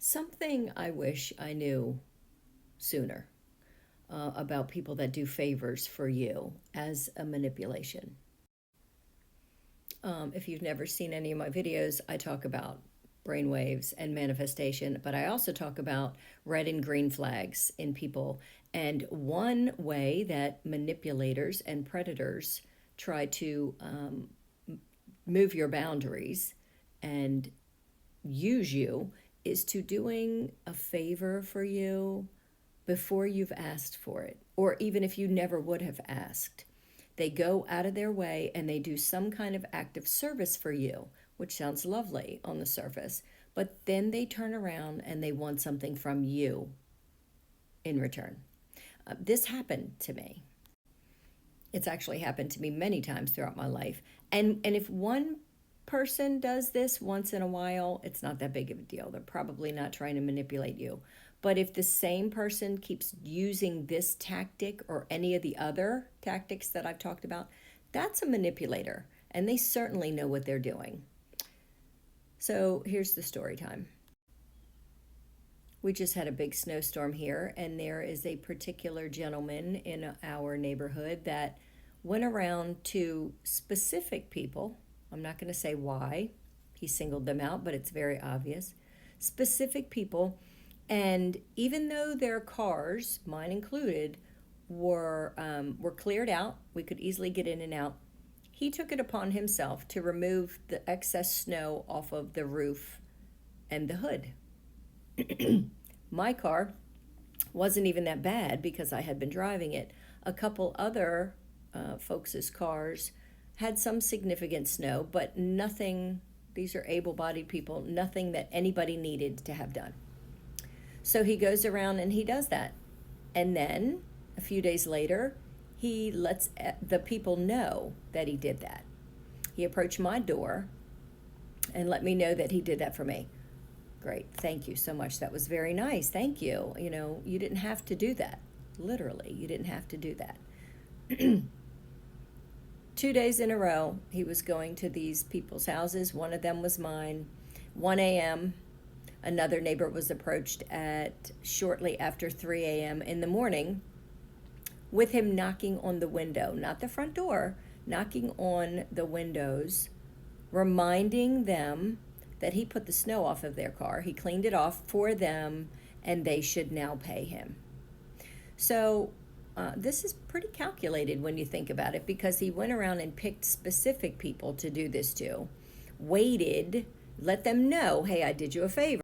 Something I wish I knew sooner about people that do favors for you as a manipulation. If you've never seen any of my videos, I talk about brainwaves and manifestation, but I also talk about red and green flags in people. And one way that manipulators and predators try to move your boundaries and use you is to doing a favor for you before you've asked for it, or even if you never would have asked. They go out of their way and they do some kind of act of service for you, which sounds lovely on the surface, but then they turn around and they want something from you in return. This happened to me. It's actually happened to me many times throughout my life. And if one person does this once in a while, it's not that big of a deal. They're probably not trying to manipulate you. But if the same person keeps using this tactic or any of the other tactics that I've talked about, that's a manipulator, and they certainly know what they're doing. So here's the story time. We just had a big snowstorm here, and there is a particular gentleman in our neighborhood that went around to specific people. I'm not going to say why. He singled them out, but it's very obvious. Specific people. And even though their cars, mine included, were cleared out, we could easily get in and out, he took it upon himself to remove the excess snow off of the roof and the hood. My car wasn't even that bad because I had been driving it. A couple other folks' cars had some significant snow, but nothing, these are able-bodied people, nothing that anybody needed to have done. So he goes around and he does that. And then a few days later, he lets the people know that he did that. He approached my door and let me know that he did that for me. Great. Thank you so much. That was very nice. Thank you. You know, you didn't have to do that. Literally, you didn't have to do that. 2 days in a row, he was going to these people's houses. One of them was mine. 1 a.m., another neighbor was approached at shortly after 3 a.m. in the morning with him knocking on the window, not the front door, knocking on the windows, reminding them that he put the snow off of their car. He cleaned it off for them, and they should now pay him. So this is pretty calculated when you think about it, because he went around and picked specific people to do this to, waited, let them know, hey, I did you a favor.